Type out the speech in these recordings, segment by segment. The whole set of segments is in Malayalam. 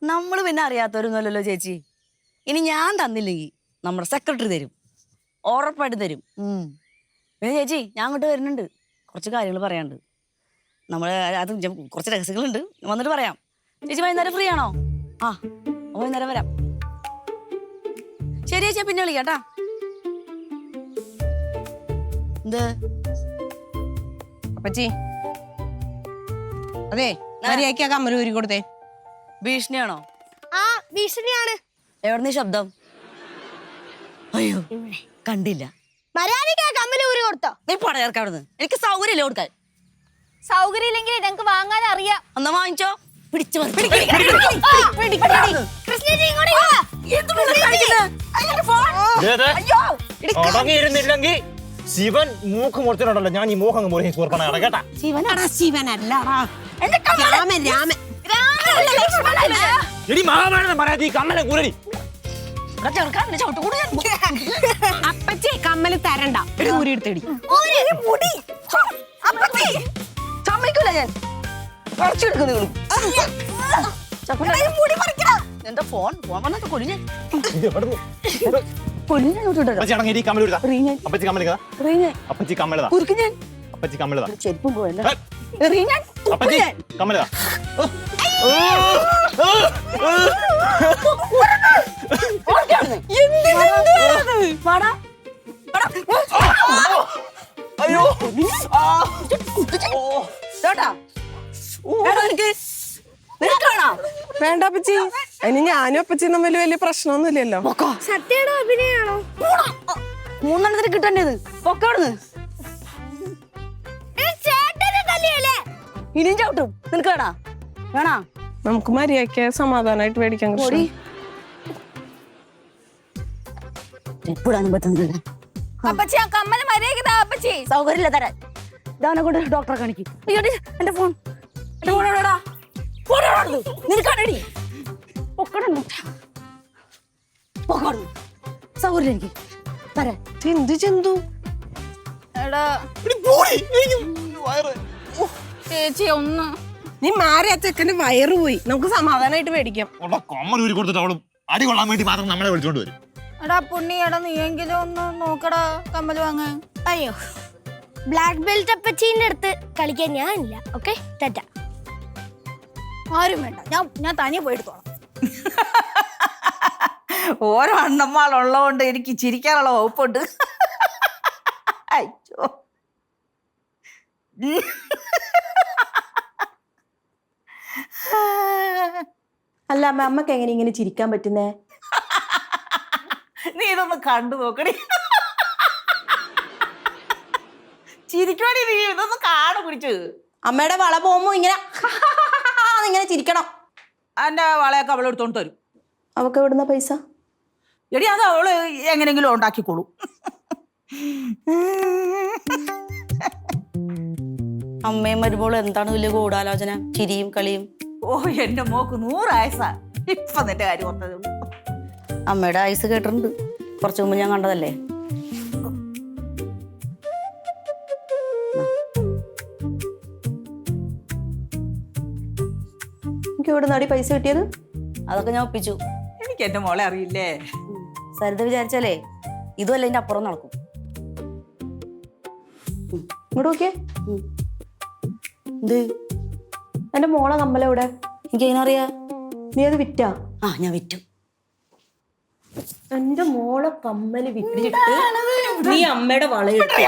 നമ്മൾ പിന്നെ അറിയാത്തവരൊന്നുമല്ലല്ലോ ചേച്ചി. ഇനി ഞാൻ തന്നില്ലെങ്കിൽ നമ്മുടെ സെക്രട്ടറി തരും, ഉറപ്പായിട്ട് തരും. പിന്നെ ചേച്ചി ഞാൻ അങ്ങോട്ട് വരുന്നുണ്ട്, കുറച്ച് കാര്യങ്ങൾ പറയാനുണ്ട്. നമ്മൾ അത് കുറച്ച് രഹസ്യങ്ങളുണ്ട്, വന്നിട്ട് പറയാം. ചേച്ചി വൈകുന്നേരം ഫ്രീ ആണോ? ആ വൈകുന്നേരം വരാം. ശരി ചേച്ചി, പിന്നെ വിളിക്കാട്ടാ. എന്ത് അപ്പച്ചി? അതെ, മര്യാദയ്ക്ക് ആ കമ്മൽ ഊരി കൊടുത്തേ. ഭീഷണിയാണോ? ആ ഭീഷണിയാണ്. എവിടെ നീ ശബ്ദം? അയ്യോ കണ്ടില്ല. മര്യാദയ്ക്ക് ആ കമ്മല് ഊരി കൊടുത്തോ? നീ പടയർക്ക അവിടുന്ന്. എനിക്ക് സൗകര്യമില്ല കൊടുക്കാൻ. സൗകര്യം ഇല്ലെങ്കിൽ ഞങ്ങക്ക് വാങ്ങാൻ അറിയാം. എന്നാ വാങ്ങിച്ചോ. പിടിച്ചു അടങ്ങിയിരുന്നില്ലെങ്കിൽ ശിവൻ മൂക്ക് മുറിച്ചിട്ടുണ്ടല്ലോ, ഞാൻ ഈ മൂക്കങ്ങ് മുറിഞ്ഞ് കൂർപ്പണ കേട്ടാ. ശിവനല്ലടാ, രാമൻ. രാമൻ എടി മഹാഭാരതം പറയാതെ ഈ കമ്മലെ കൂടി. അപ്പച്ചി കമ്മല് തരണ്ട, ഊരി എടുത്തടി. സമ്മതിക്കൂല ഞാൻ. എന്റെ ഫോൺ വന്നിട്ട് കൊല്ലിഞ്ഞ അപ്പച്ചി കമ്മലതാ. അപ്പച്ചി കമ്മലതാ. ചെരുപ്പും പോയല്ലോ. അപ്പച്ചി കമ്മലതാ. അയ്യോ വേണ്ട അപ്പച്ചി, അതിന് ഞാനും അപ്പച്ചി തമ്മിൽ വലിയ പ്രശ്നമൊന്നുമില്ലല്ലോ. സത്യയുടെ അഭിനയാണോ? മൂന്നെണ്ണത്തിന് കിട്ടേണ്ടത് പൊക്കവിടുന്ന്. ഇനിയും ചവിട്ടും നിനക്ക് വേണാ? വേണാ? നമുക്ക് മര്യാദയ്ക്ക് സമാധാനമായിട്ട് മേടിക്കാൻ കൂടി. എപ്പോഴാണ് പറ്റുന്നില്ല. അപ്പച്ചി ആ കമ്മല് മര്യാദയ്ക്ക് അപ്പച്ചി. സൗകര്യമില്ല തരാൻ. ഇതാവനെ കൊണ്ട് ഡോക്ടറെ കാണിക്കും. എന്റെ ഫോൺ, എന്റെ ഫോൺ എവിടെടാ? നിനക്കാണടി സൗകര്യം എനിക്ക് തരാൻ. എന്ത് ചെന്തു ചേച്ചി ഒന്ന് നീ മാറി, ആ ചെക്കന്റെ വയറ് പോയി. നമുക്ക് സമാധാനമായിട്ട് മേടിക്കാം. കമ്മൽ കൊടുത്തിട്ട് അവളും അടി കൊള്ളാൻ വേണ്ടി മാത്രം നമ്മളെ വിളിച്ചോണ്ട് വരും. എടാ പുണ്ണിയടാ, നീയെങ്കിലും ഒന്ന് നോക്കടാ കമ്മല് വാങ്ങാൻ. അയ്യോ, ബ്ലാക്ക് ബെൽറ്റ് അപ്പച്ചീന്റെ അടുത്ത് കളിക്കാൻ ഞാനില്ല. ഓക്കെ ടാറ്റ. ആരും വേണ്ട, ഞാൻ തനിയെ പോയെടുത്തോളാം. ഓരോ അണ്ണന്മാരുള്ളതുകൊണ്ട് എനിക്ക് ചിരിക്കാനുള്ള വകുപ്പുണ്ട്. അയ്യോ അല്ല അമ്മ, അമ്മക്ക് എങ്ങനെ ഇങ്ങനെ ചിരിക്കാൻ പറ്റുന്നേ? നീ ഇതൊന്ന് കണ്ടു നോക്കടി. ചിരിക്കടി, നീ ഇതൊന്ന് കാണു പിടിച്ചു. അമ്മയുടെ വള പോകുമ്പോ ഇങ്ങനെ ഇങ്ങനെ ചിരിക്കണം. എന്റെ വളയൊക്കെ അവൾ എടുത്തോണ്ട് തരും. അവക്ക് എവിടുന്ന പൈസ? എടി അത് അവള് എങ്ങനെങ്കിലും ഉണ്ടാക്കിക്കോളൂ. അമ്മയും വരുമ്പോൾ എന്താണ് വലിയ ഗൂഢാലോചന, ചിരിയും കളിയും? ഓ എന്റെ മോക്ക് 100 ആയസാ. ഇപ്പൊ നിന്റെ കാര്യം ഓർത്തത്. അമ്മയുടെ ആയുസ് കേട്ടിട്ടുണ്ട്, കുറച്ചു മുമ്പ് ഞാൻ കണ്ടതല്ലേ. എനിക്ക് എവിടെ നടി പൈസ കിട്ടിയത്? അതൊക്കെ ഞാൻ ഒപ്പിച്ചു. എനിക്ക് എന്റെ മോളെ അറിയില്ലേ. സരിത വിചാരിച്ചാലേ ഇതുമല്ല ഇതിന്റെ അപ്പുറം നടക്കും. ഇങ്ങോട്ട് നോക്കിയേ. എന്ത്? എന്റെ മോളെ കമ്മല എവിടെ? എനിക്ക് എങ്ങനെ അറിയാ? നീ അത് വിറ്റാ? ആ ഞാൻ വിറ്റു. എന്റെ മോളെ കമ്മല് വിറ്റിട്ട് നീ അമ്മയുടെ വളയിട്ട്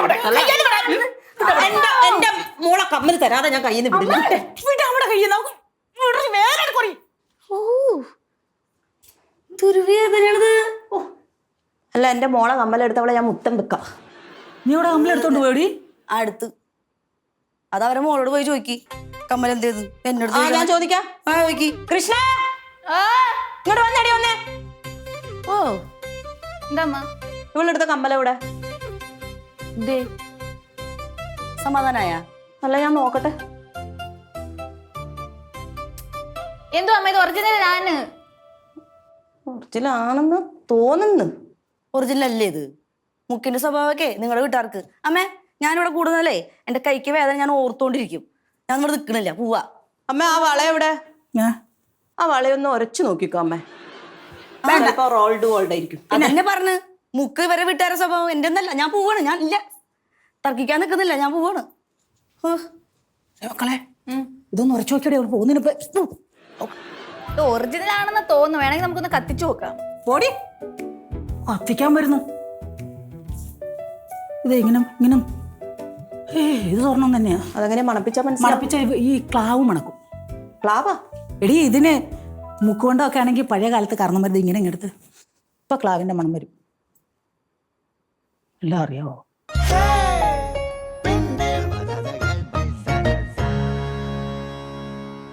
എന്റെ മോളെ കമ്മല് തരാതെ ഞാൻ കയ്യിൽ നിന്ന് വിടില്ല. അവിടെ കയ്യിൽ അല്ല, എന്റെ മോളെ കമ്മലെടുത്തവളെ ഞാൻ മുത്തം വെക്കാം. നീ ഇവിടെ കമ്മലെടുത്തോണ്ട് പോയി അടുത്ത് അതവരെ മോളോട് പോയി ചോദിക്കി. കമ്മൽ എന്ത് ചെയ്തു? എന്നോട് ഞാൻ ചോദിക്കാം. ചോദിക്കി. കൃഷ്ണ ഇങ്ങോട്ട് വന്നേടി, വന്നേ. ഓ എന്താ ഇവളെടുത്ത കമ്മല എവിടെ? എന്തേ സമാധാനായ? അല്ല, ഞാൻ നോക്കട്ടെ. എന്തോ അമ്മ, ഇത് ഒറിജിനൽ ആണ്. ഒറിജിനൽ ആണെന്ന് തോന്നുന്നു. ഒറിജിനൽ അല്ലേ ഇത്? മുക്കിന്റെ സ്വഭാവമൊക്കെ നിങ്ങളുടെ വീട്ടുകാർക്ക്. അമ്മേ ഞാനിവിടെ കൂടുന്നല്ലേ, എന്റെ കൈക്ക് വേദന ഞാൻ ഓർത്തോണ്ടിരിക്കും. ഞാൻ ഇവിടെ നിൽക്കണില്ല, പോവാ. അമ്മ ആ വള എവിടെ? ആ വളയൊന്ന് ഉരച്ചു നോക്കിക്കോ അമ്മേ. ചിലപ്പോ റോൾഡ് ഗോൾഡ് ആയിരിക്കും. അതെന്നെ പറഞ്ഞ് മുക്ക് വരെ വീട്ടുകാരെ സ്വഭാവം എൻ്റെ ഒന്നല്ല. ഞാൻ പോവാണ്. ഞാൻ ഇല്ല തർക്കിക്കാൻ നിൽക്കുന്നില്ല. ഞാൻ പോവാണ്. മക്കളെ ഇതൊന്ന് ഉറച്ചു നോക്കിയോടെ പോകുന്നതിന് ഇത് ഒറിജിനൽ ആണെന്ന് തോന്നുന്നു. വേണമെങ്കിൽ നമുക്കൊന്ന് കത്തിച്ചു നോക്കാം. പോടി കത്തിക്കാൻ വരുന്നു. ഇത് ഇങ്ങനെ ഇങ്ങനെ ഇത് സ്വർണം തന്നെയാ. അതങ്ങനെ മണപ്പിച്ചാ മനസ്സിലാവും. മണപ്പിച്ച ഈ ക്ലാവ് മണക്കും. ക്ലാവാ? എടി ഇതിന് മുക്കുകൊണ്ടൊക്കെ ആണെങ്കിൽ പഴയ കാലത്ത് കറന്നു മരുന്ന് ഇങ്ങനെ ഇങ്ങെടുത്ത് ഇപ്പൊ ക്ലാവിന്റെ മണം വരും. എല്ലാം അറിയാവോ?